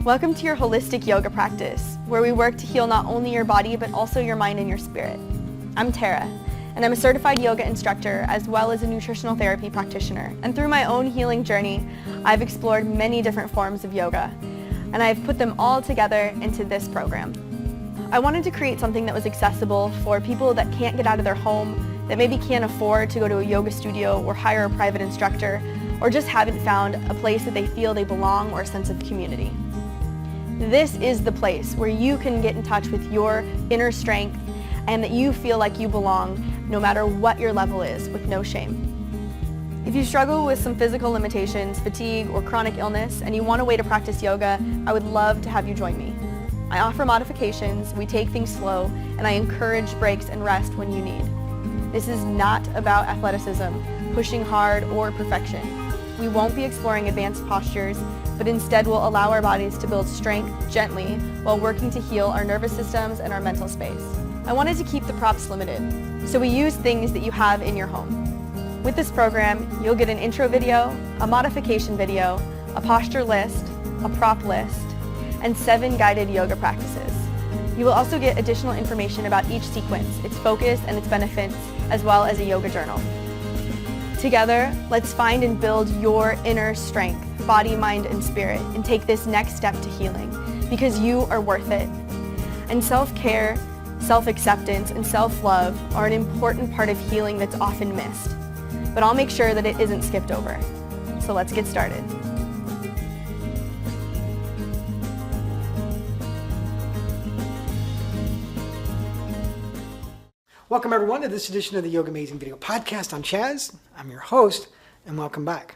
Welcome to your holistic yoga practice, where we work to heal not only your body, but also your mind and your spirit. I'm Tara, and I'm a certified yoga instructor as well as a nutritional therapy practitioner. And through my own healing journey, I've explored many different forms of yoga, and I've put them all together into this program. I wanted to create something that was accessible for people that can't get out of their home, that maybe can't afford to go to a yoga studio or hire a private instructor, or just haven't found a place that they feel they belong or a sense of community. This is the place where you can get in touch with your inner strength and that you feel like you belong no matter what your level is, with no shame. If you struggle with some physical limitations, fatigue, or chronic illness, and you want a way to practice yoga, I would love to have you join me. I offer modifications, we take things slow, and I encourage breaks and rest when you need. This is not about athleticism, pushing hard, or perfection. We won't be exploring advanced postures, but instead will allow our bodies to build strength gently while working to heal our nervous systems and our mental space. I wanted to keep the props limited, so we use things that you have in your home. With this program, you'll get an intro video, a modification video, a posture list, a prop list, and 7 guided yoga practices. You will also get additional information about each sequence, its focus and its benefits, as well as a yoga journal. Together, let's find and build your inner strength, body, mind, and spirit, and take this next step to healing, because you are worth it. And self-care, self-acceptance, and self-love are an important part of healing that's often missed. But I'll make sure that it isn't skipped over. So let's get started. Welcome everyone to this edition of the Yoga Amazing Video Podcast. I'm Chaz, I'm your host, and welcome back.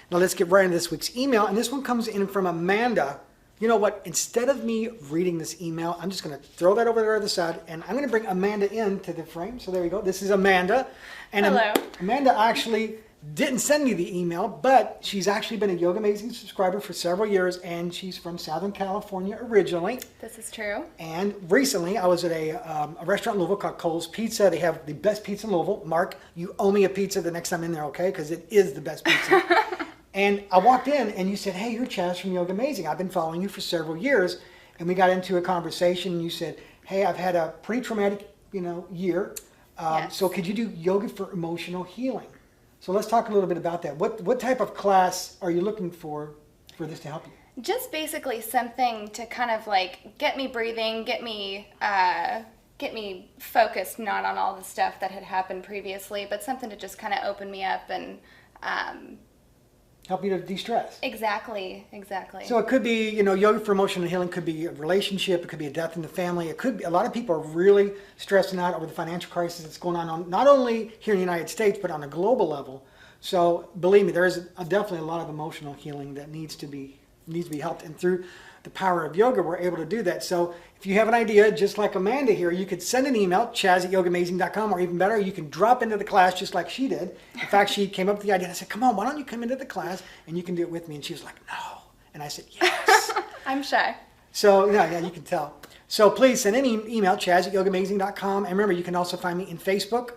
Now let's get right into this week's email, and this one comes in from Amanda. You know what, instead of me reading this email, I'm just going to throw that over there on the side, and I'm going to bring Amanda into the frame. So there we go, this is Amanda. And hello. Amanda actually didn't send me the email, but she's actually been a Yoga Amazing subscriber for several years, and she's from Southern California originally. This is true. And recently, I was at a restaurant in Louisville called Cole's Pizza. They have the best pizza in Louisville. Mark, you owe me a pizza the next time I'm in there, okay? Because it is the best pizza. And I walked in, and you said, hey, you're Chaz from Yoga Amazing. I've been following you for several years. And we got into a conversation, and you said, hey, I've had a pretty traumatic, year. Yes. So could you do yoga for emotional healing? So let's talk a little bit about that. What type of class are you looking for this to help you? Just basically something to kind of like get me breathing, get me focused, not on all the stuff that had happened previously, but something to just kind of open me up and Help you to de-stress. Exactly. So it could be, yoga for emotional healing could be a relationship, it could be a death in the family, it could be, a lot of people are really stressing out over the financial crisis that's going on not only here in the United States, but on a global level. So believe me, there is definitely a lot of emotional healing that needs to be helped. And through the power of yoga, we're able to do that. So if you have an idea, just like Amanda here, you could send an email, chaz@yogaamazing.com, or even better, you can drop into the class just like she did. In fact, she came up with the idea, and I said, come on, why don't you come into the class and you can do it with me? And she was like, no. And I said, yes. I'm shy. So, yeah, you can tell. So please send an email, chaz@yogaamazing.com. And remember, you can also find me in Facebook,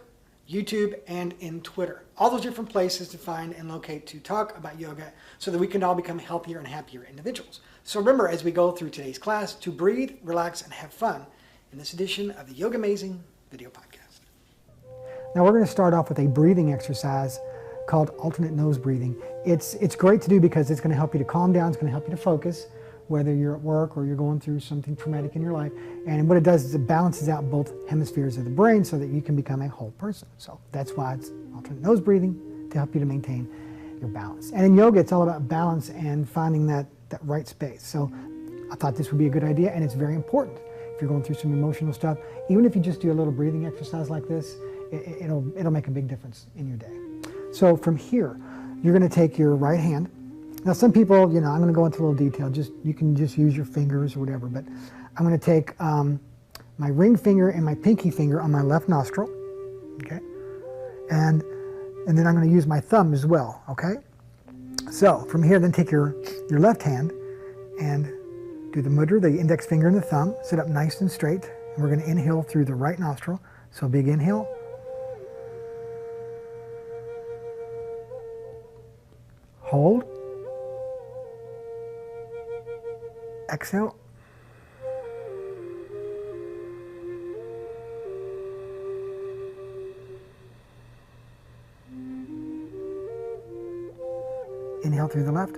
YouTube, and in Twitter. All those different places to find and locate to talk about yoga so that we can all become healthier and happier individuals. So remember, as we go through today's class, to breathe, relax, and have fun in this edition of the Yoga Amazing Video Podcast. Now we're going to start off with a breathing exercise called alternate nose breathing. It's great to do because it's going to help you to calm down, it's going to help you to focus, whether you're at work or you're going through something traumatic in your life. And what it does is it balances out both hemispheres of the brain so that you can become a whole person. So that's why it's alternate nose breathing, to help you to maintain your balance. And in yoga, it's all about balance and finding that right space. So I thought this would be a good idea, and it's very important. If you're going through some emotional stuff, even if you just do a little breathing exercise like this, it'll make a big difference in your day. So from here, you're going to take your right hand. Now some people, I'm going to go into a little detail. You can just use your fingers or whatever, but I'm going to take my ring finger and my pinky finger on my left nostril, okay? And then I'm going to use my thumb as well, okay? So from here, then take your left hand and do the mudra, the index finger and the thumb. Sit up nice and straight. And we're going to inhale through the right nostril. So big inhale. Hold. exhale. Inhale through the left.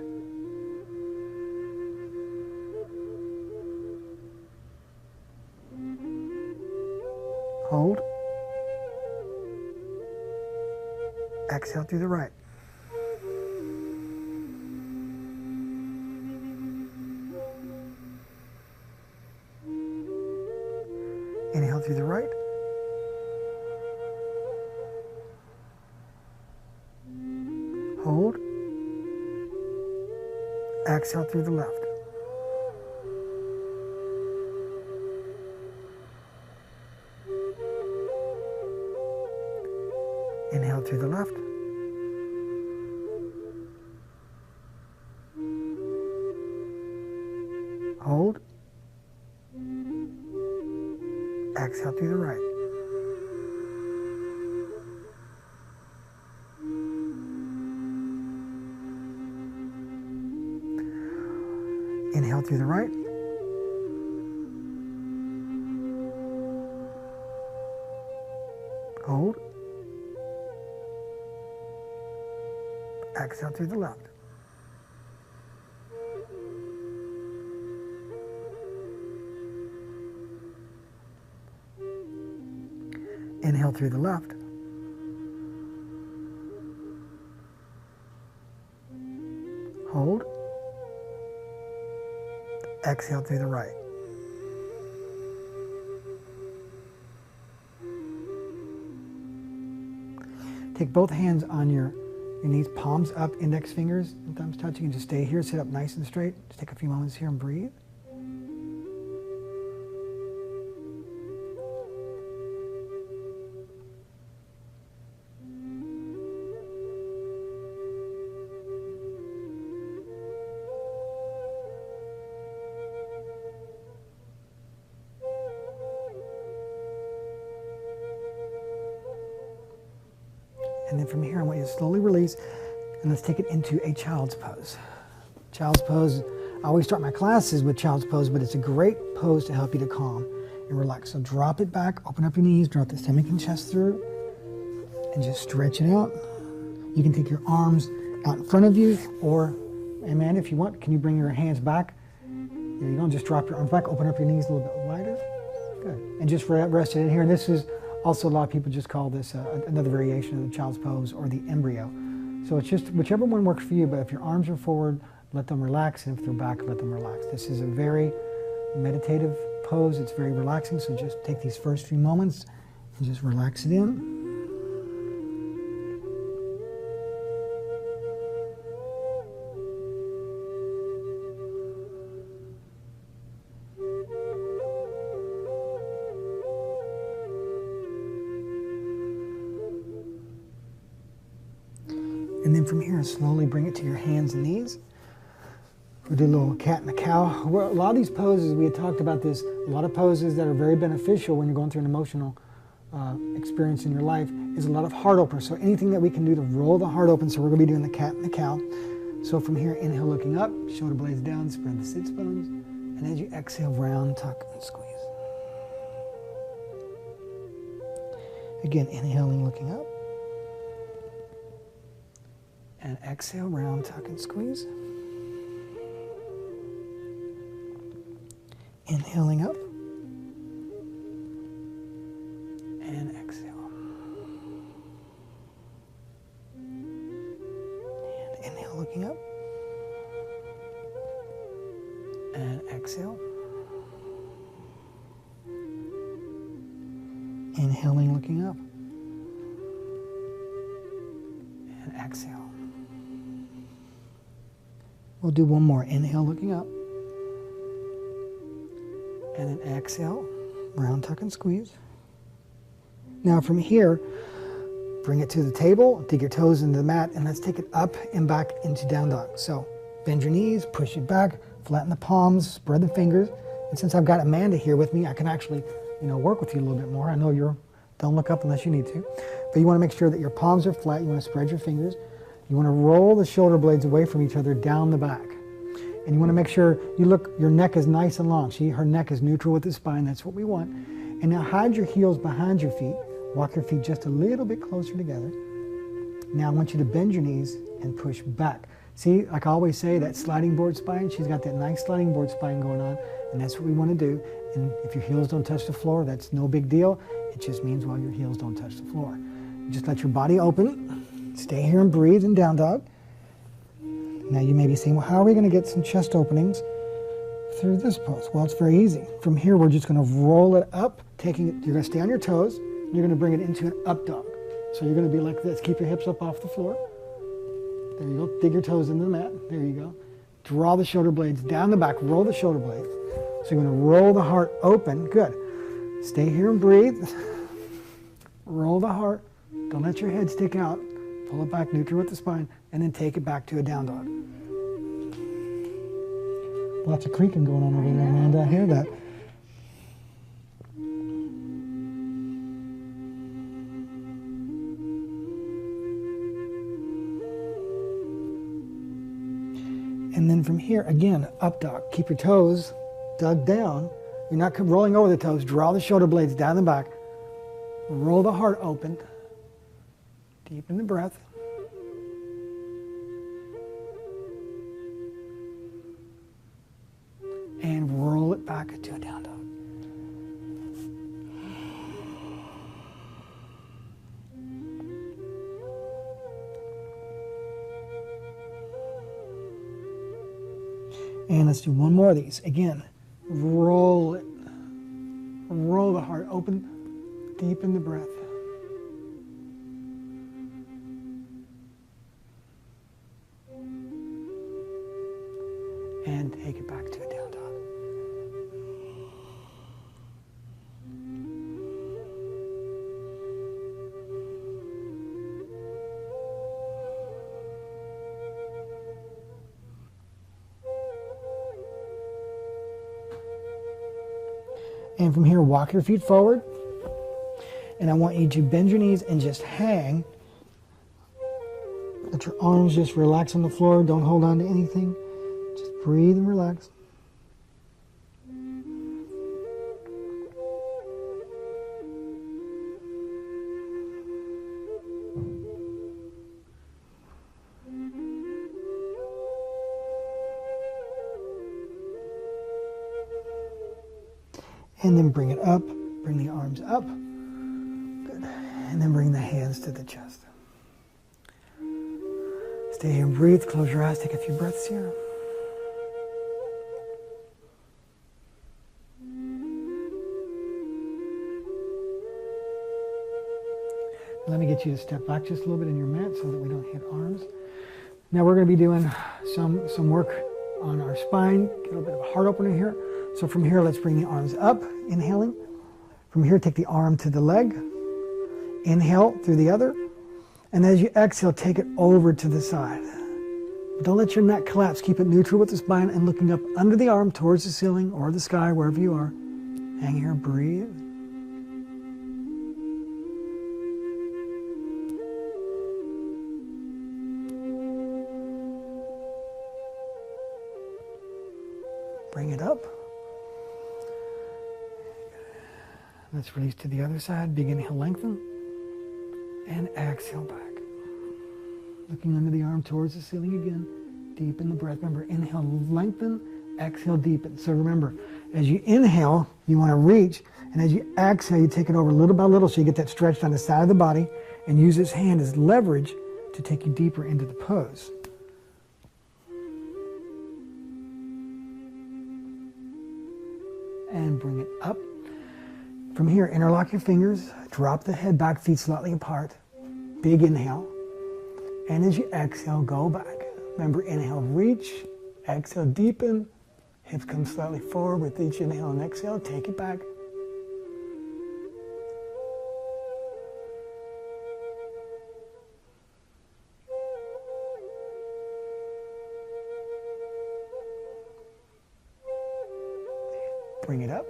Hold. Exhale through the right. Inhale through the right. Hold. Exhale through the left. Inhale through the left. Hold. Exhale through the right. Inhale through the right. Hold. Exhale through the left. Inhale through the left. Hold. Exhale through the right. Take both hands on your knees, palms up, index fingers and thumbs touching, and just stay here. Sit up nice and straight. Just take a few moments here and breathe. And then from here, I want you to slowly release, and let's take it into a child's pose. Child's pose, I always start my classes with child's pose, but it's a great pose to help you to calm and relax. So drop it back, open up your knees, drop the stomach and chest through, and just stretch it out. You can take your arms out in front of you, or, Amanda, if you want, can you bring your hands back? There you go, just drop your arms back, open up your knees a little bit wider. Good, and just rest it in here. And this is also, a lot of people just call this another variation of the child's pose or the embryo. So it's just whichever one works for you, but if your arms are forward, let them relax, and if they're back, let them relax. This is a very meditative pose. It's very relaxing, so just take these first few moments and just relax it in. And then from here, slowly bring it to your hands and knees. We'll do a little cat and a cow. A lot of these poses, we had talked about this, a lot of poses that are very beneficial when you're going through an emotional experience in your life is a lot of heart openers. So anything that we can do to roll the heart open. So we're going to be doing the cat and the cow. So from here, inhale looking up, shoulder blades down, spread the sits bones. And as you exhale, round, tuck, and squeeze. Again, inhaling, looking up. And exhale, round, tuck, and squeeze. Inhaling up. And exhale. And inhale, looking up. And exhale. Inhaling, looking up. And exhale. We'll do one more. Inhale, looking up. And then exhale, round, tuck, and squeeze. Now from here, bring it to the table, dig your toes into the mat, and let's take it up and back into down dog. So bend your knees, push it back, flatten the palms, spread the fingers. And since I've got Amanda here with me, I can actually, work with you a little bit more. I know don't look up unless you need to. But you want to make sure that your palms are flat. You want to spread your fingers. You want to roll the shoulder blades away from each other down the back. And you want to make sure your neck is nice and long. See, her neck is neutral with the spine. That's what we want. And now hide your heels behind your feet. Walk your feet just a little bit closer together. Now I want you to bend your knees and push back. See, like I always say, that sliding board spine, she's got that nice sliding board spine going on, and that's what we want to do. And if your heels don't touch the floor, that's no big deal. It just means, well, your heels don't touch the floor. Just let your body open. Stay here and breathe in down dog. Now you may be saying, well, how are we going to get some chest openings through this pose? Well, it's very easy. From here, we're just going to roll it up, you're going to stay on your toes, and you're going to bring it into an up dog. So you're going to be like this. Keep your hips up off the floor. There you go. Dig your toes into the mat. There you go. Draw the shoulder blades down the back. Roll the shoulder blades. So you're going to roll the heart open. Good. Stay here and breathe. Roll the heart. Don't let your head stick out. Pull it back neutral with the spine, and then take it back to a down dog. Lots of creaking going on over there, Amanda. I hear that. And then from here, again, up dog. Keep your toes dug down. You're not rolling over the toes. Draw the shoulder blades down the back. Roll the heart open. Deepen the breath. And roll it back to a down dog. And let's do one more of these. Again, roll it. Roll the heart open. Deepen the breath. And take it back to a down dog. And from here, walk your feet forward. And I want you to bend your knees and just hang. Let your arms just relax on the floor. Don't hold on to anything. Just breathe and relax. And then bring it up. Bring the arms up. Good. And then bring the hands to the chest. Stay here and breathe. Close your eyes. Take a few breaths here. Let me get you to step back just a little bit in your mat so that we don't hit arms. Now we're going to be doing some work on our spine. Get a little bit of a heart opener here. So from here, let's bring the arms up, inhaling. From here, take the arm to the leg. Inhale through the other. And as you exhale, take it over to the side. Don't let your neck collapse. Keep it neutral with the spine and looking up under the arm towards the ceiling or the sky, wherever you are. Hang here, breathe. Bring it up. Let's release to the other side. Big inhale, lengthen. And exhale back. Looking under the arm towards the ceiling again. Deepen the breath. Remember, inhale, lengthen. Exhale, deepen. So remember, as you inhale, you want to reach. And as you exhale, you take it over little by little so you get that stretch on the side of the body. And use this hand as leverage to take you deeper into the pose. And bring it up. From here, interlock your fingers, drop the head back, feet slightly apart. Big inhale. And as you exhale, go back. Remember, inhale, reach. Exhale, deepen. Hips come slightly forward with each inhale and exhale. Take it back. Bring it up.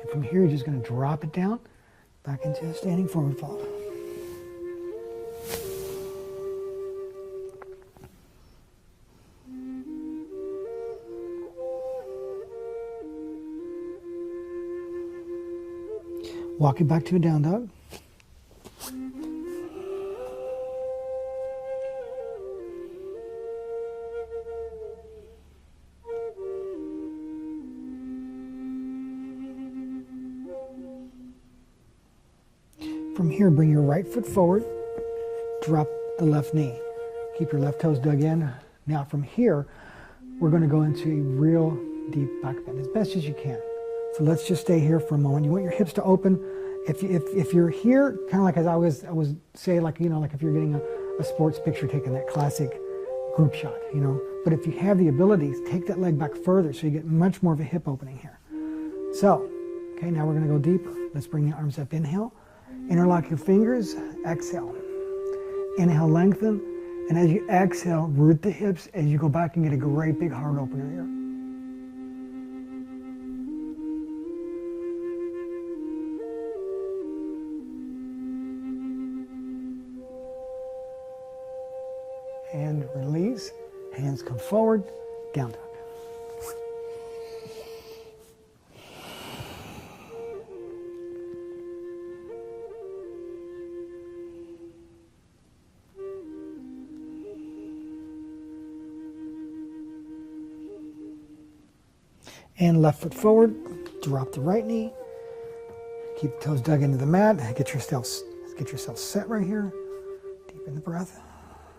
And from here, you're just going to drop it down back into a standing forward fold. Walk it back to a down dog. From here, bring your right foot forward, drop the left knee. Keep your left toes dug in. Now from here, we're going to go into a real deep back bend as best as you can. So let's just stay here for a moment. You want your hips to open. If you're here, kind of like as I was say, like, you know, like if you're getting a sports picture taken, that classic group shot, you know. But if you have the abilities, take that leg back further so you get much more of a hip opening here. So, okay, now we're going to go deeper. Let's bring the arms up. Inhale, interlock your fingers, exhale. Inhale, lengthen, and as you exhale, root the hips as you go back and get a great big heart opener here. And release, hands come forward, down dog. And left foot forward, drop the right knee, keep the toes dug into the mat, get yourself set right here, deepen the breath.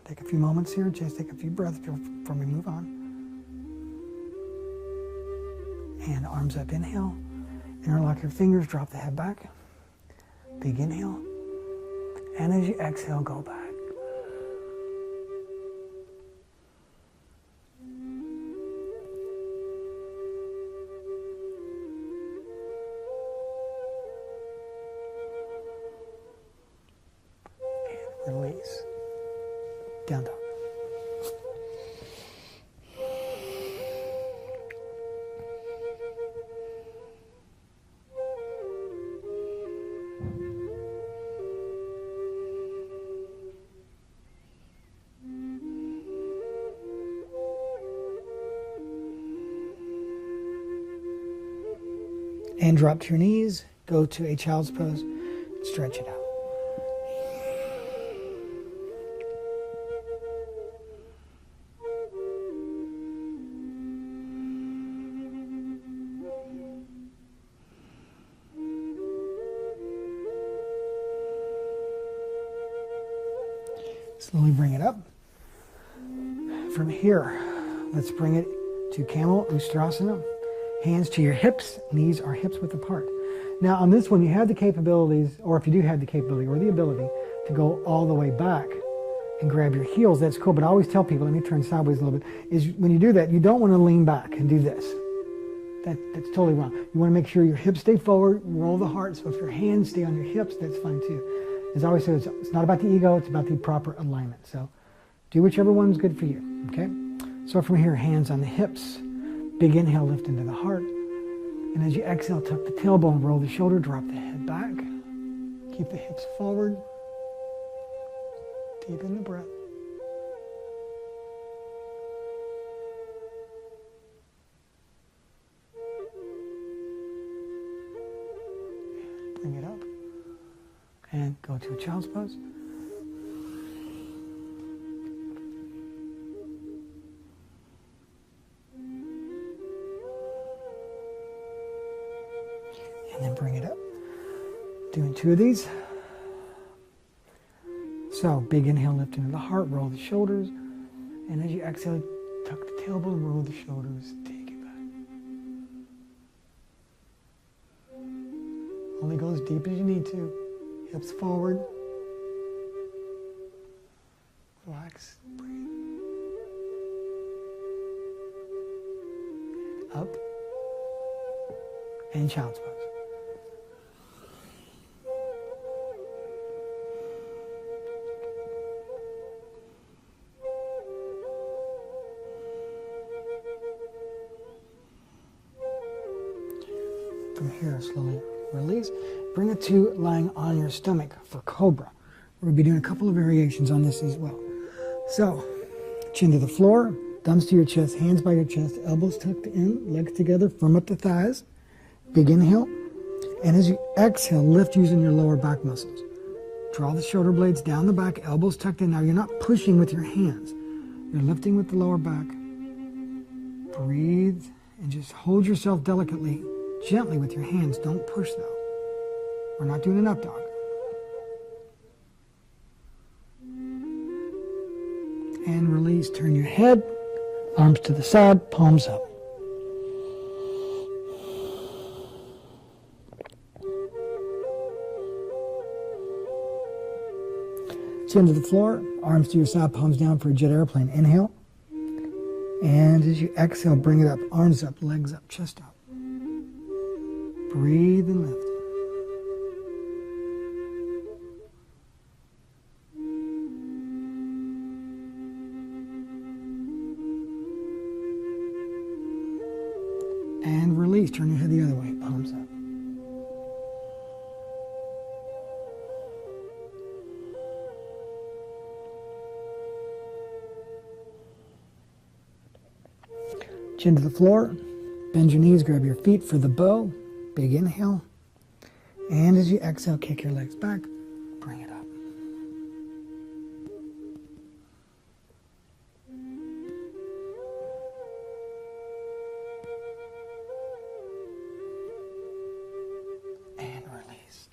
Take a few moments here, just take a few breaths before we move on. And arms up, inhale, interlock your fingers, drop the head back, big inhale, and as you exhale, go back. Release. Down dog. And drop to your knees, go to a child's pose, stretch it out. Slowly bring it up. From here, let's bring it to Camel Ustrasana. Hands to your hips, knees are hips width apart. Now on this one, you have the capabilities, or if you do have the capability or the ability to go all the way back and grab your heels, that's cool. But I always tell people, let me turn sideways a little bit, is when you do that, you don't want to lean back and do this. That's totally wrong. You want to make sure your hips stay forward, roll the heart. So if your hands stay on your hips, that's fine too. As I always say, it's not about the ego, it's about the proper alignment. So do whichever one's good for you, okay? So from here, hands on the hips. Big inhale, lift into the heart. And as you exhale, tuck the tailbone, roll the shoulder, drop the head back. Keep the hips forward. Deepen the breath. Bring it up. And go to a child's pose. And then bring it up. Doing two of these. So, big inhale, lift into the heart, roll the shoulders. And as you exhale, tuck the tailbone, roll the shoulders, take it back. Only go as deep as you need to. Hips forward. Relax, breathe. Up. And child's pose. From here, slowly release. Bring it to lying on your stomach for Cobra. We'll be doing a couple of variations on this as well. So, chin to the floor, thumbs to your chest, hands by your chest, elbows tucked in, legs together, firm up the thighs. Big inhale. And as you exhale, lift using your lower back muscles. Draw the shoulder blades down the back, elbows tucked in. Now you're not pushing with your hands. You're lifting with the lower back. Breathe and just hold yourself delicately, gently with your hands. Don't push though. We're not doing an up dog. And release. Turn your head, arms to the side, palms up. Chin to the floor, arms to your side, palms down for a jet airplane. Inhale. And as you exhale, bring it up, arms up, legs up, chest up. Breathe and lift. And release. Turn your head the other way, palms up. Chin to the floor, bend your knees, grab your feet for the bow, big inhale. And as you exhale, kick your legs back, bring it up. And release.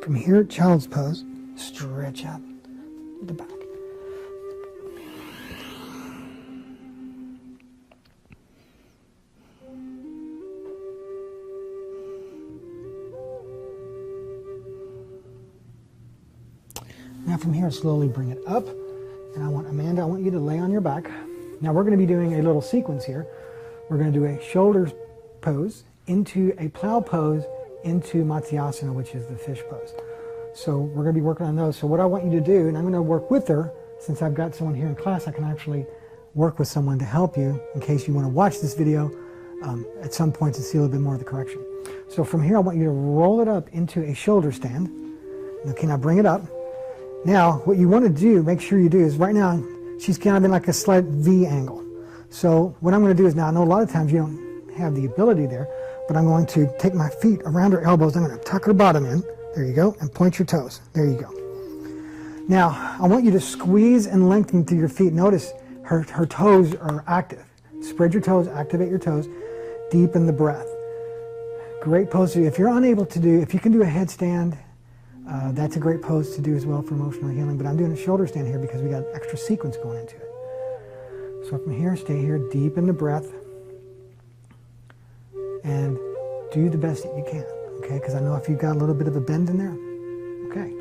From here, child's pose, stretch out the back. Now from here, slowly bring it up. And Amanda, I want you to lay on your back. Now we're going to be doing a little sequence here. We're going to do a shoulder pose into a plow pose into Matsyasana, which is the fish pose. So we're going to be working on those. So what I want you to do, and I'm going to work with her, since I've got someone here in class, I can actually work with someone to help you in case you want to watch this video at some point to see a little bit more of the correction. So from here, I want you to roll it up into a shoulder stand. Okay, now bring it up. Now, what you want to do, make sure you do, is right now, she's kind of in like a slight V angle. So what I'm going to do is now, I know a lot of times you don't have the ability there, but I'm going to take my feet around her elbows. I'm going to tuck her bottom in. There you go. And point your toes. There you go. Now, I want you to squeeze and lengthen through your feet. Notice her toes are active. Spread your toes, activate your toes, deepen the breath. Great pose to do. If you're unable to do, if you can do a headstand, that's a great pose to do as well for emotional healing, but I'm doing a shoulder stand here because we got extra sequence going into it. So from here, stay here, deepen the breath, and do the best that you can, okay? Because I know if you've got a little bit of a bend in there, okay,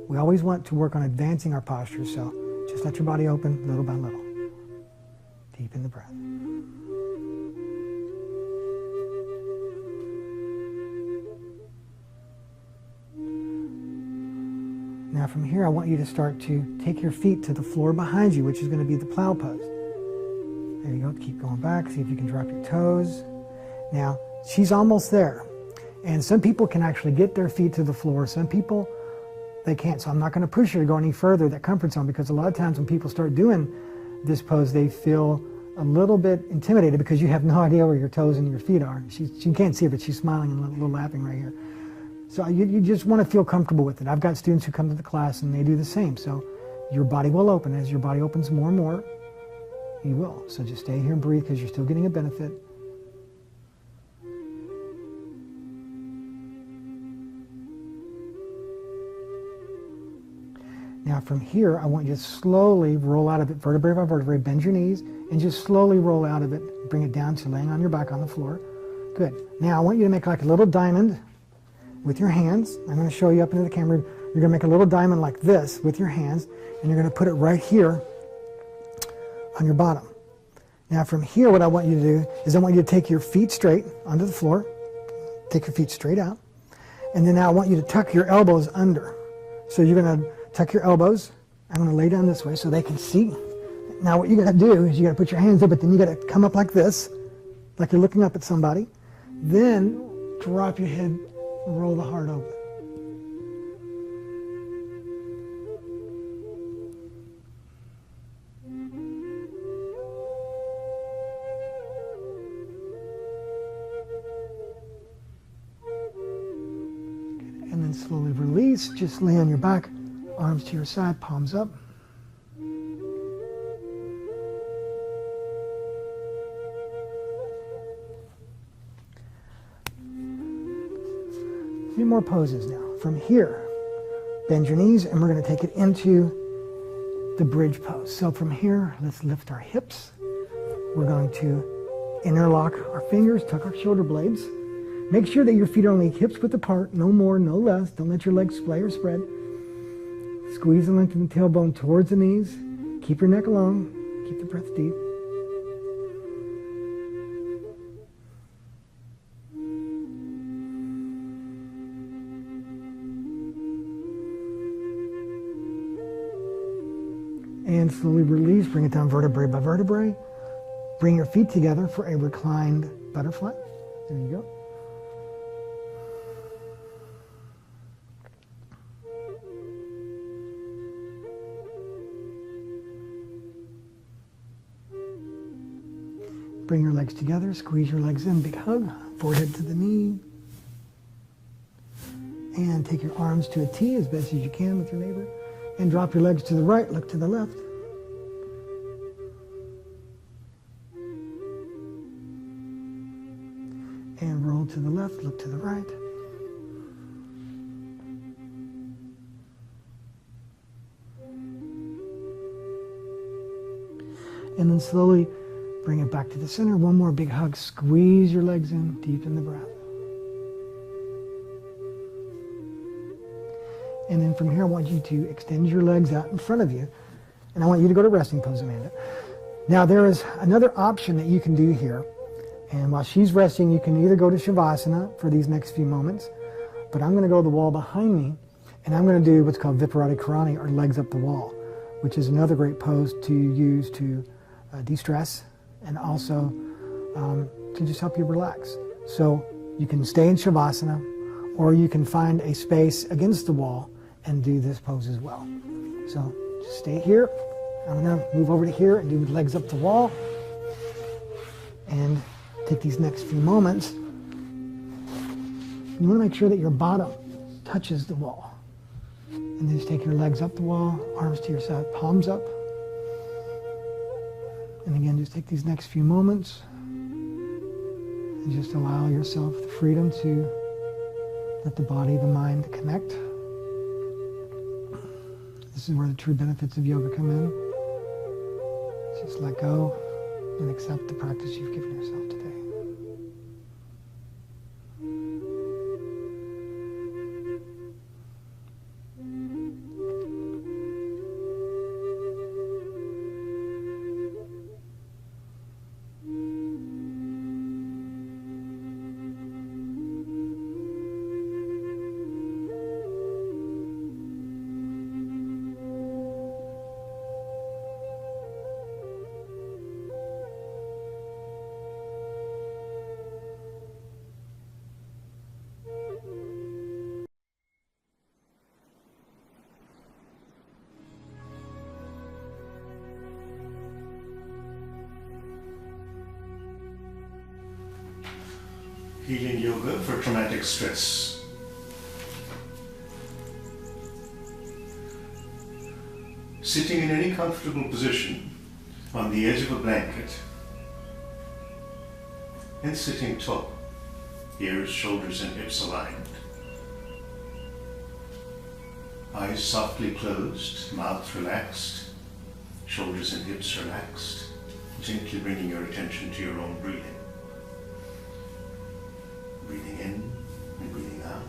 we always want to work on advancing our posture, so just let your body open little by little. Deepen the breath. Now from here, I want you to start to take your feet to the floor behind you, which is going to be the plow pose. There you go. Keep going back. See if you can drop your toes. Now, she's almost there. And some people can actually get their feet to the floor. Some people, they can't. So I'm not going to push her to go any further, that comfort zone, because a lot of times when people start doing this pose, they feel a little bit intimidated because you have no idea where your toes and your feet are. She can't see it, but she's smiling and a little laughing right here. So you just want to feel comfortable with it. I've got students who come to the class and they do the same. So your body will open. As your body opens more and more, you will. So just stay here and breathe because you're still getting a benefit. Now from here, I want you to slowly roll out of it, vertebrae by vertebrae, bend your knees, and just slowly roll out of it. Bring it down to laying on your back on the floor. Good. Now I want you to make like a little diamond with your hands. I'm going to show you up into the camera. You're going to make a little diamond like this with your hands, and you're going to put it right here on your bottom. Now from here, what I want you to do is I want you to take your feet straight onto the floor. Take your feet straight out. And then now I want you to tuck your elbows under. So you're going to tuck your elbows. I'm going to lay down this way so they can see. Now what you got to do is you got to put your hands up, but then you got to come up like this, like you're looking up at somebody. Then drop your head and roll the heart open. slowly release. Just lay on your back, arms to your side, palms up. A few more poses now. From here, bend your knees, and we're going to take it into the bridge pose. So from here, let's lift our hips. We're going to interlock our fingers, tuck our shoulder blades. Make sure that your feet are only hips width apart, no more, no less. Don't let your legs splay or spread. Squeeze the length of the tailbone towards the knees. Keep your neck long. Keep the breath deep. And slowly release, bring it down vertebrae by vertebrae. Bring your feet together for a reclined butterfly. There you go. Bring your legs together, squeeze your legs in, big hug, forehead to the knee. And take your arms to a T as best as you can with your neighbor. And drop your legs to the right, look to the left. And roll to the left, look to the right. And then slowly bring it back to the center. One more big hug. Squeeze your legs in, deepen the breath. And then from here, I want you to extend your legs out in front of you. And I want you to go to resting pose, Amanda. Now, there is another option that you can do here. And while she's resting, you can either go to Shavasana for these next few moments, but I'm going to go to the wall behind me, and I'm going to do what's called Viparati Karani, or legs up the wall, which is another great pose to use to de-stress and also to just help you relax. So you can stay in Shavasana, or you can find a space against the wall and do this pose as well. So just stay here. I'm going to move over to here and do legs up the wall. And take these next few moments. You want to make sure that your bottom touches the wall. And then just take your legs up the wall, arms to your side, palms up. And again, just take these next few moments and just allow yourself the freedom to let the body, the mind connect. This is where the true benefits of yoga come in. Just let go and accept the practice you've given yourself today. Healing yoga for traumatic stress. Sitting in any comfortable position on the edge of a blanket and sitting tall, ears, shoulders and hips aligned. Eyes softly closed, mouth relaxed, shoulders and hips relaxed, gently bringing your attention to your own breathing. Breathing in and breathing out,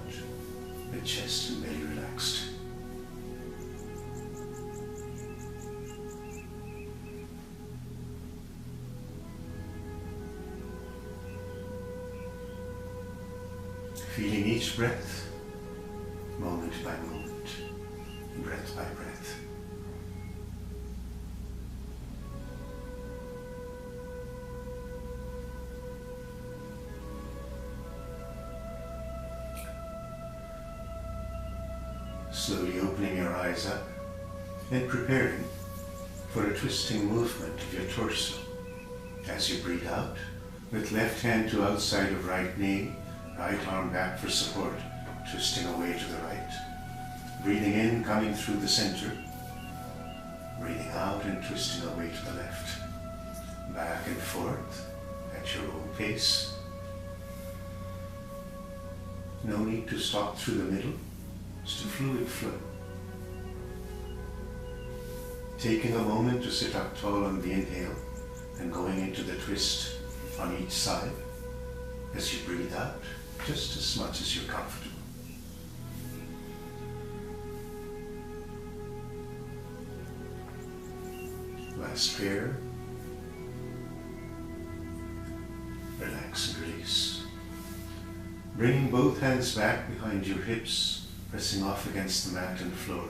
the chest and belly relaxed. Feeling each breath, moment by moment, breath by breath. Slowly opening your eyes up and preparing for a twisting movement of your torso. As you breathe out, with left hand to outside of right knee, right arm back for support, twisting away to the right. Breathing in, coming through the center. Breathing out and twisting away to the left. Back and forth at your own pace. No need to stop through the middle, just a fluid flow. Taking a moment to sit up tall on the inhale and going into the twist on each side as you breathe out, just as much as you're comfortable. Last pair. Relax and release. Bringing both hands back behind your hips, pressing off against the mat and floor.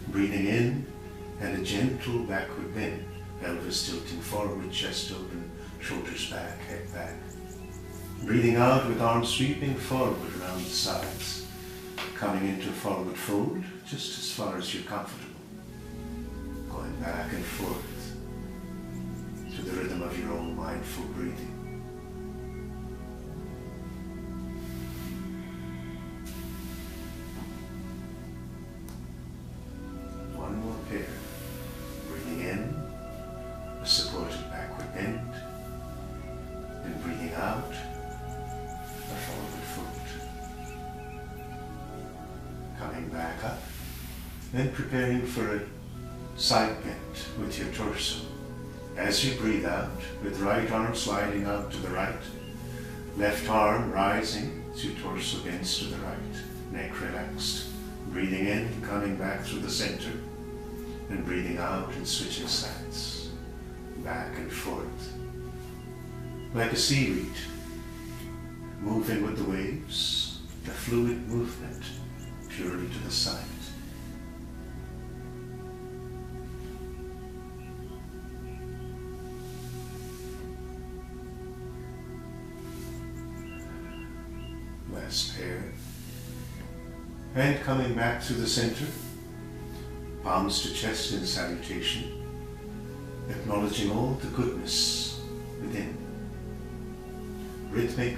Breathing in and a gentle backward bend. Pelvis tilting forward, chest open, shoulders back, head back. Breathing out with arms sweeping forward around the sides. Coming into forward fold, just as far as you're comfortable. Going back and forth to the rhythm of your own mindful breathing. One more pair. Breathing in, a supported backward bend, and breathing out, a forward fold. Coming back up, then preparing for a side bend with your torso. As you breathe out, with right arm sliding out to the right, left arm rising as your torso bends to the right, neck relaxed. Breathing in, coming back through the center, and breathing out and switching sides, back and forth. Like a seaweed, moving with the waves, a fluid movement, purely to the side. Last pair. And coming back to the center, palms to chest in salutation, acknowledging all the goodness within. Rhythmic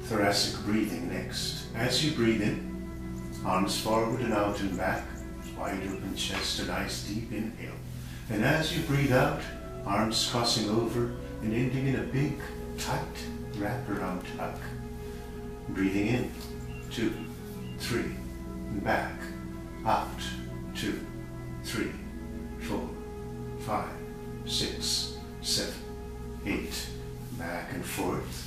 thoracic breathing next. As you breathe in, arms forward and out and back, wide open chest, a nice deep inhale. And as you breathe out, arms crossing over and ending in a big, tight wraparound hug. Breathing in, 2, 3, and back, out, 2, 3, 4, 5, 6, 7, 8, back and forth.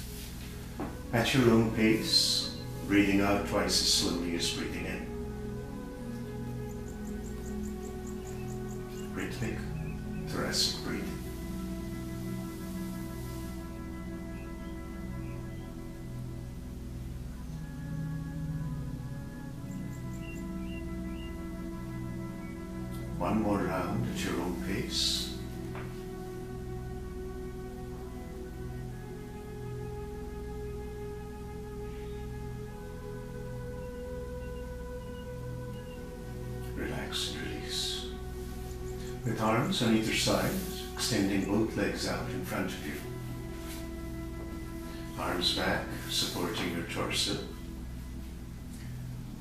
At your own pace, breathing out twice as slowly as breathing in. Rhythmic, thoracic breathing. One more round at your own pace. Relax and release. With arms on either side, extending both legs out in front of you. Arms back, supporting your torso.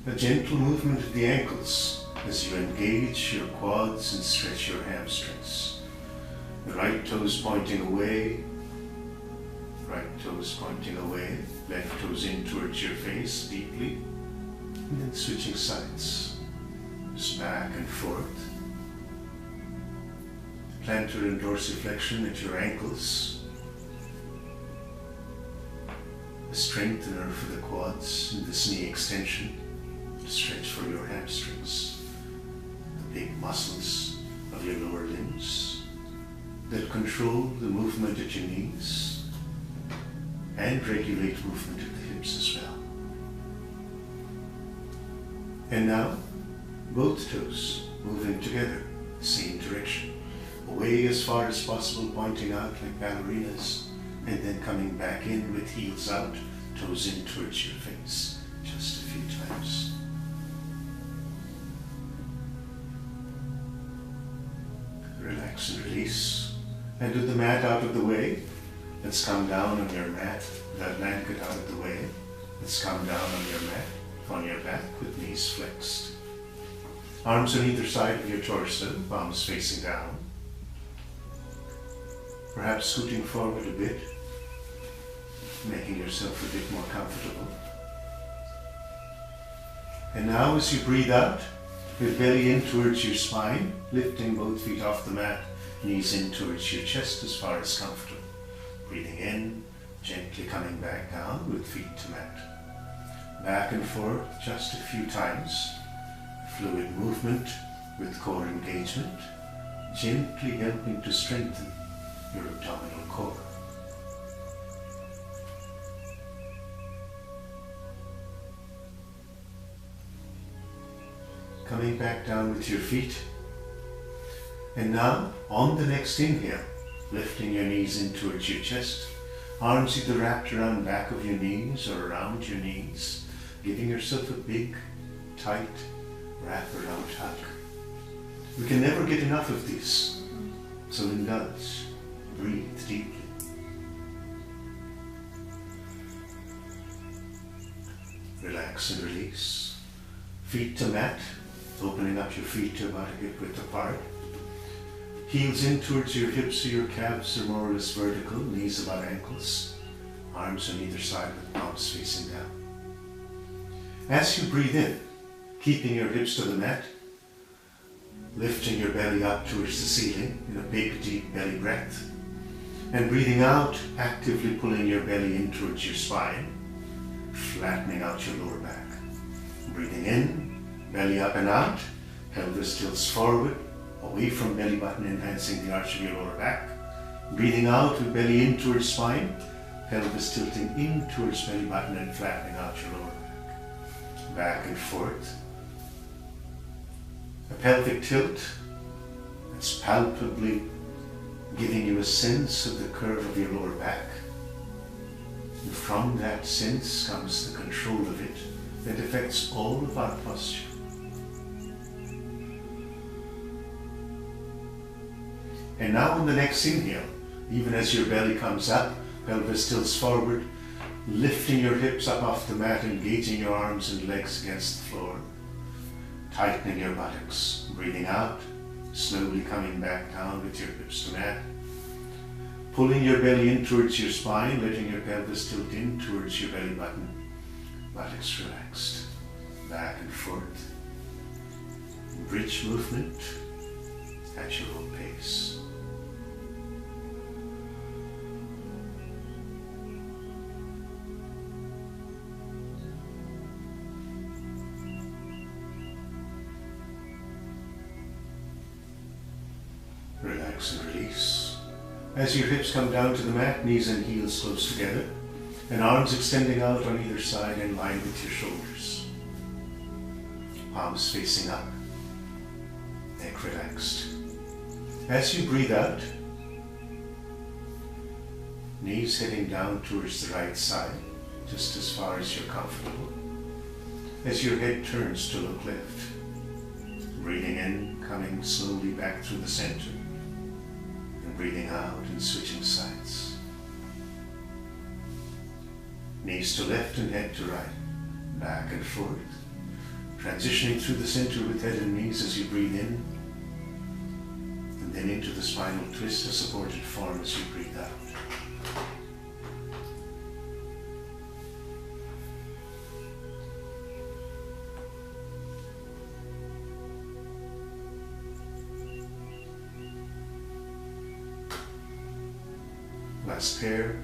A gentle movement of the ankles as you engage your quads and stretch your hamstrings. The right toes pointing away, left toes in towards your face deeply, and then switching sides, just back and forth. Plantar and dorsiflexion at your ankles, a strengthener for the quads and this knee extension, to stretch for your hamstrings. Big muscles of your lower limbs that control the movement at your knees and regulate movement at the hips as well. And now, both toes moving together, same direction, away as far as possible, pointing out like ballerinas, and then coming back in with heels out, toes in towards your face, just a few times. Relax and release. And with the mat out of the way, let's come down on your mat. That blanket out of the way, let's come down on your mat, upon your back with knees flexed. Arms on either side of your torso, palms facing down. Perhaps scooting forward a bit, making yourself a bit more comfortable. And now as you breathe out, your belly in towards your spine, lifting both feet off the mat, knees in towards your chest as far as comfortable. Breathing in, gently coming back down with feet to mat. Back and forth just a few times. Fluid movement with core engagement, gently helping to strengthen your abdominal core. Coming back down with your feet. And now, on the next inhale, lifting your knees in towards your chest, arms either wrapped around the back of your knees or around your knees, giving yourself a big, tight, wrap around hug. We can never get enough of these, so indulge, breathe deeply. Relax and release. Feet to mat, opening up your feet to about a hip width apart. Heels in towards your hips so your calves are more or less vertical, knees about ankles. Arms on either side with palms facing down. As you breathe in, keeping your hips to the mat, lifting your belly up towards the ceiling in a big, deep belly breath, and breathing out, actively pulling your belly in towards your spine, flattening out your lower back. Breathing in, belly up and out, pelvis tilts forward, away from belly button, enhancing the arch of your lower back. Breathing out with belly in towards spine, pelvis tilting in towards belly button and flattening out your lower back. Back and forth. A pelvic tilt that's palpably giving you a sense of the curve of your lower back. And from that sense comes the control of it that affects all of our posture. And now on the next inhale, even as your belly comes up, pelvis tilts forward, lifting your hips up off the mat, engaging your arms and legs against the floor, tightening your buttocks, breathing out, slowly coming back down with your hips to mat, pulling your belly in towards your spine, letting your pelvis tilt in towards your belly button, buttocks relaxed, back and forth, bridge movement at your own pace. Relax and release. As your hips come down to the mat, knees and heels close together, and arms extending out on either side in line with your shoulders. Palms facing up, neck relaxed. As you breathe out, knees heading down towards the right side, just as far as you're comfortable. As your head turns to look left, breathing in, coming slowly back through the center. Breathing out and switching sides. Knees to left and head to right, back and forth. Transitioning through the center with head and knees as you breathe in, and then into the spinal twist, a supported form as you breathe out. Last pair.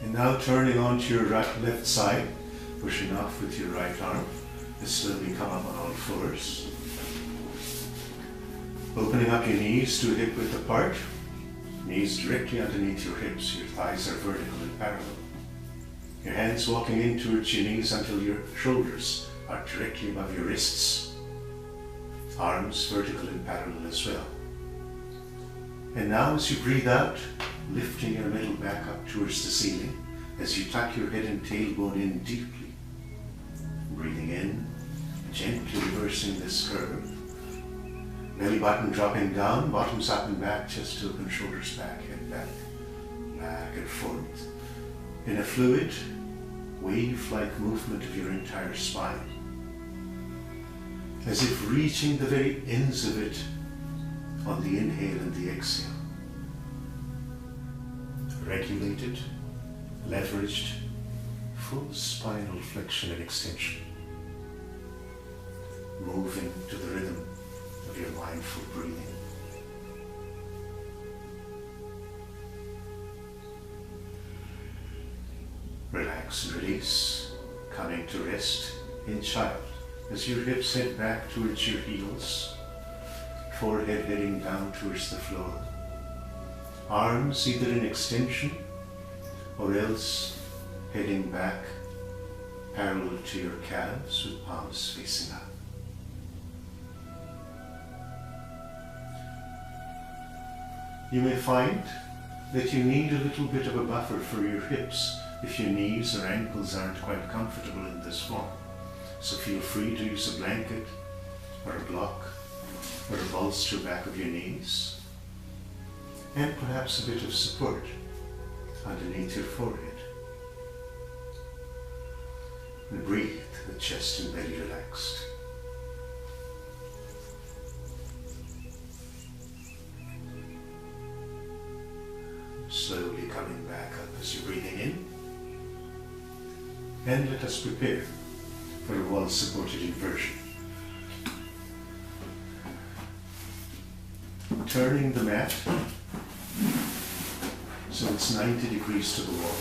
And now turning onto your left side, pushing off with your right arm, and slowly come up on all fours. Opening up your knees to a hip width apart, knees directly underneath your hips, your thighs are vertical and parallel. Your hands walking in towards your knees until your shoulders are directly above your wrists. Arms vertical and parallel as well. And now as you breathe out, lifting your middle back up towards the ceiling as you tuck your head and tailbone in deeply. Breathing in, gently reversing this curve. Belly button dropping down, bottoms up and back, chest open, shoulders back, head back, back and forth. In a fluid, wave-like movement of your entire spine, as if reaching the very ends of it on the inhale and the exhale. Regulated, leveraged, full spinal flexion and extension, moving to the rhythm of your mindful breathing. Relax and release, coming to rest in child as your hips head back towards your heels, forehead heading down towards the floor, arms either in extension or else heading back parallel to your calves with palms facing up. You may find that you need a little bit of a buffer for your hips if your knees or ankles aren't quite comfortable in this form. So feel free to use a blanket or a block or a bolster back of your knees, and perhaps a bit of support underneath your forehead. And breathe with chest and belly relaxed. Slowly coming back up as you're breathing in. And let us prepare for a wall-supported inversion. Turning the mat so it's 90 degrees to the wall.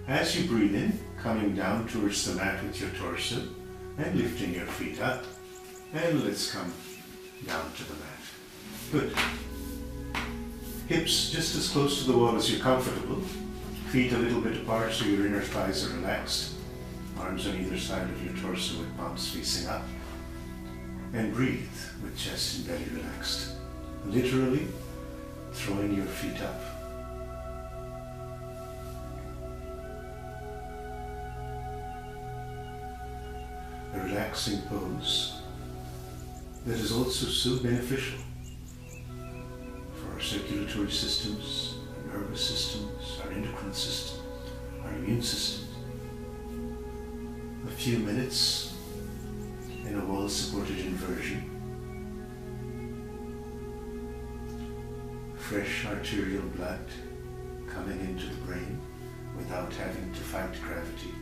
As you breathe in, coming down towards the mat with your torso and lifting your feet up, and let's come down to the mat. Good. Hips just as close to the wall as you're comfortable. Feet a little bit apart so your inner thighs are relaxed. Arms on either side of your torso with palms facing up. And breathe with chest and belly relaxed. Literally throwing your feet up. A relaxing pose that is also so beneficial for our circulatory systems, our nervous systems, our endocrine system, our immune system. A few minutes in a wall-supported inversion. Fresh arterial blood coming into the brain without having to fight gravity.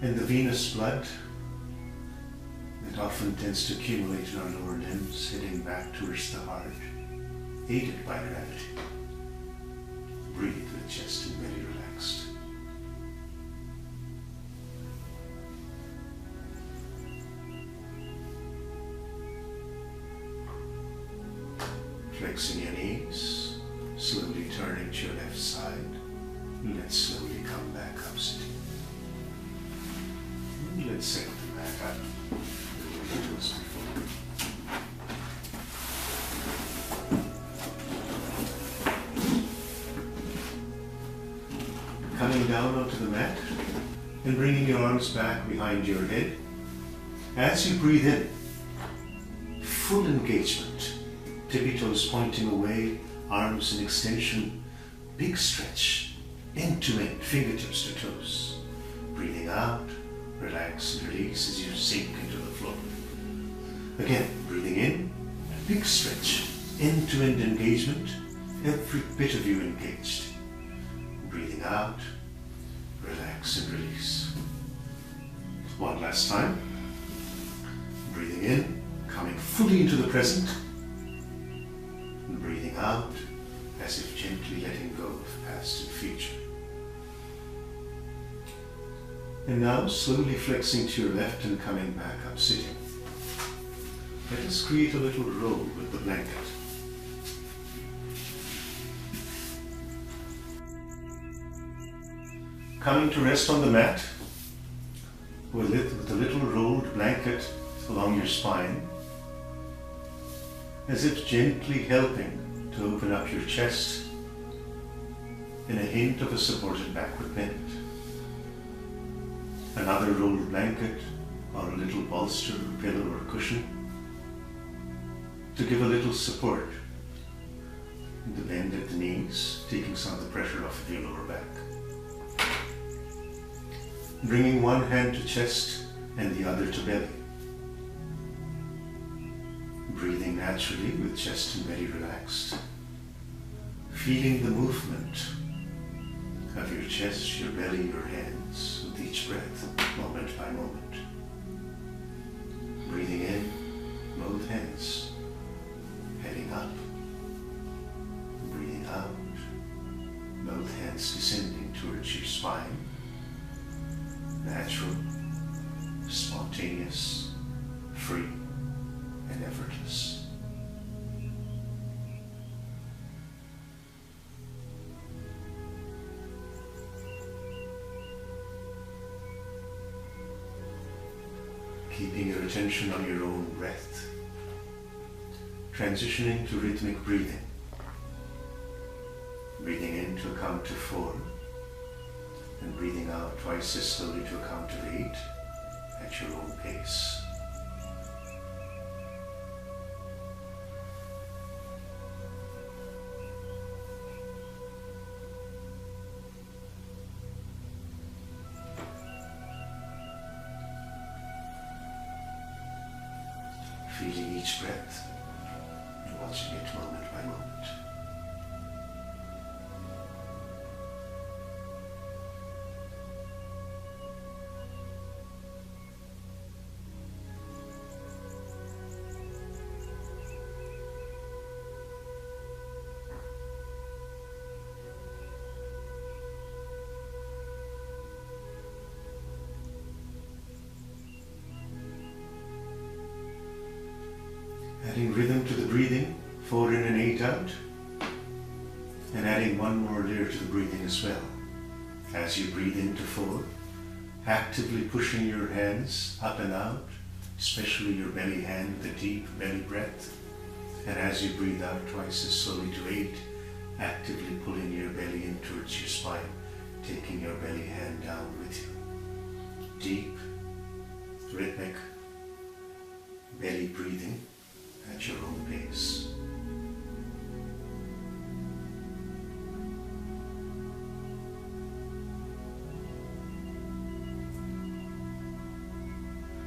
And the venous blood that often tends to accumulate in our lower limbs, heading back towards the heart, aided by gravity. Breathe with chest and belly relaxed. Flexing your knees, slowly turning to your left side. Let's slowly come back up sitting. Let's settle back up. Coming down onto the mat and bringing your arms back behind your head. As you breathe in, full engagement, tippy toes pointing away, arms in extension, big stretch, end to end, fingertips to toes. Breathing out, relax and release as you sink into the floor. Again, breathing in, big stretch, end-to-end engagement, every bit of you engaged. Breathing out, relax and release. One last time. Breathing in, coming fully into the present, and breathing out as if gently letting go of past and future. And now slowly flexing to your left and coming back up sitting. Let us create a little roll with the blanket. Coming to rest on the mat with a little rolled blanket along your spine, as if gently helping to open up your chest in a hint of a supported backward bend. another rolled blanket, or a little bolster, pillow, or cushion to give a little support. The bend at the knees, taking some of the pressure off of your lower back. Bringing one hand to chest and the other to belly. Breathing naturally with chest and belly relaxed. Feeling the movement of your chest, your belly, your hands with each breath, moment by moment. Breathing in, both hands heading up. Breathing out, both hands descending towards your spine. Natural, spontaneous, free, and effortless. Keeping your attention on your own breath. Transitioning to rhythmic breathing. Breathing in to a count of 4 and breathing out twice as slowly to a count of 8 at your own pace. Feeling each breath and watching it moment by moment. Adding rhythm to the breathing, 4 in and 8 out, and adding one more layer to the breathing as well. As you breathe into 4, actively pushing your hands up and out, especially your belly hand with a deep belly breath, and as you breathe out twice as slowly to 8, actively pulling your belly in towards your spine, taking your belly hand down with you. Deep, rhythmic belly breathing at your own pace.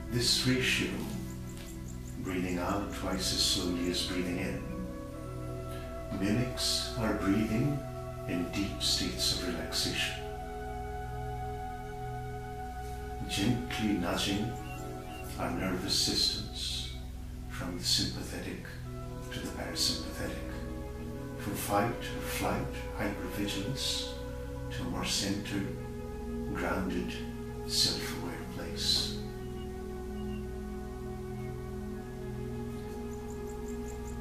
This ratio, breathing out twice as slowly as breathing in, mimics our breathing in deep states of relaxation. Gently nudging our nervous systems from the sympathetic to the parasympathetic, from fight or flight, hypervigilance, to a more centered, grounded, self-aware place.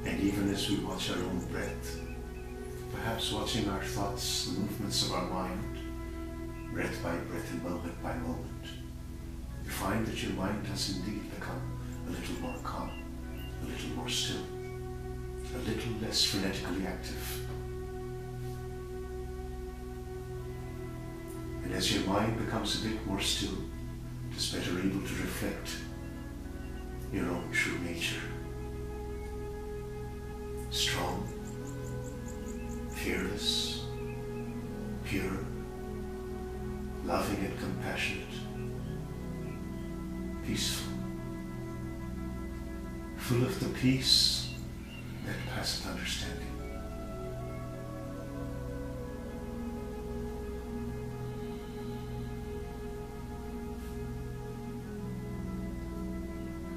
And even as we watch our own breath, perhaps watching our thoughts, the movements of our mind, breath by breath and moment by moment, you find that your mind has indeed become a little more calm, a little more still, a little less frenetically active. And as your mind becomes a bit more still, it is better able to reflect your own true nature. Strong, fearless, pure, loving and compassionate, peaceful, full of the peace that passeth understanding.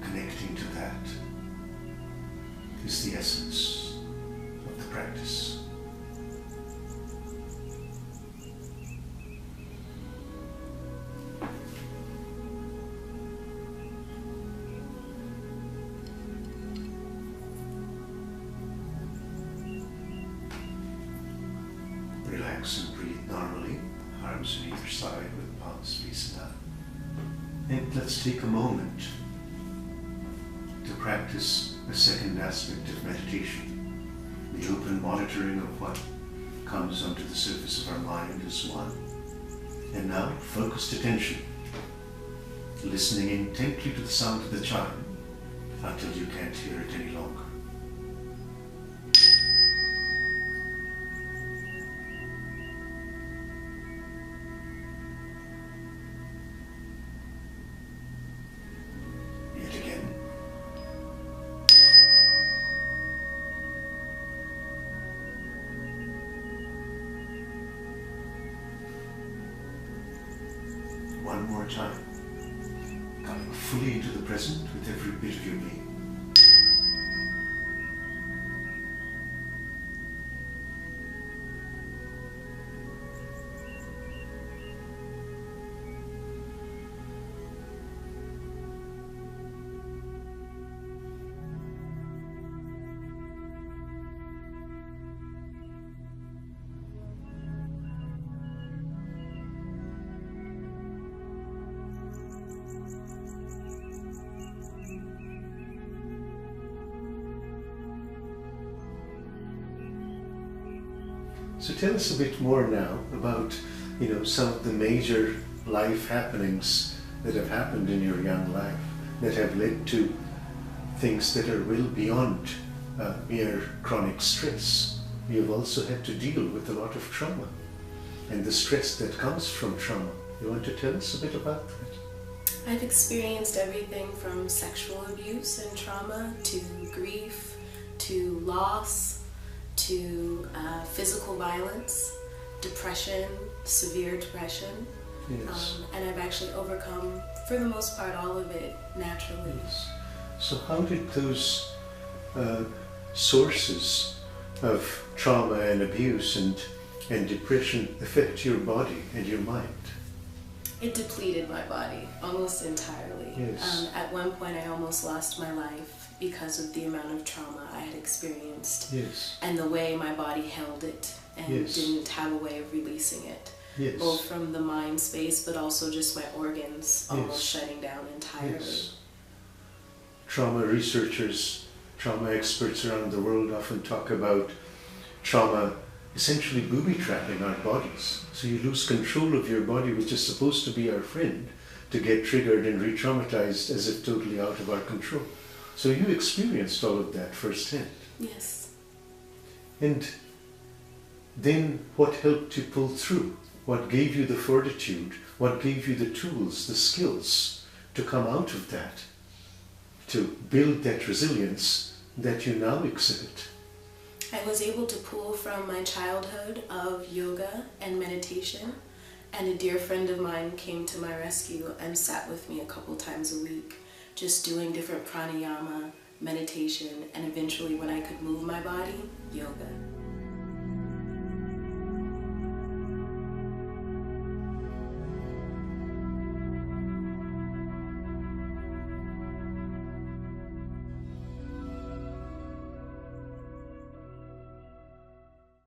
Connecting to that is the essence of the practice. Relax and breathe normally, arms on either side with palms facing up. And let's take a moment to practice a second aspect of meditation, the open monitoring of what comes onto the surface of our mind as one. And now, focused attention listening intently to the sound of the chime until you can't hear it any longer. Yet again. One more time. Coming fully into the present with every bit of your being. So tell us a bit more now about, some of the major life happenings that have happened in your young life that have led to things that are well beyond mere chronic stress. You've also had to deal with a lot of trauma and the stress that comes from trauma. You want to tell us a bit about that? I've experienced everything from sexual abuse and trauma to grief to loss to physical violence, depression, severe depression. Yes. And I've actually overcome, for the most part, all of it naturally. Yes. So how did those sources of trauma and abuse and depression affect your body and your mind? It depleted my body almost entirely. Yes. At one point I almost lost my life because of the amount of trauma I had experienced. Yes. And the way my body held it and Yes. didn't have a way of releasing it. Yes. Both from the mind space but also just my organs almost Yes. shutting down entirely. Yes. Trauma researchers, trauma experts around the world often talk about trauma essentially booby-trapping our bodies. So you lose control of your body, which is supposed to be our friend, to get triggered and re-traumatized as if totally out of our control. So you experienced all of that firsthand. Yes. And then what helped you pull through? What gave you the fortitude? What gave you the tools, the skills to come out of that? To build that resilience that you now exhibit? I was able to pull from my childhood of yoga and meditation, and a dear friend of mine came to my rescue and sat with me a couple times a week, just doing different pranayama, meditation, and eventually when I could move my body, yoga.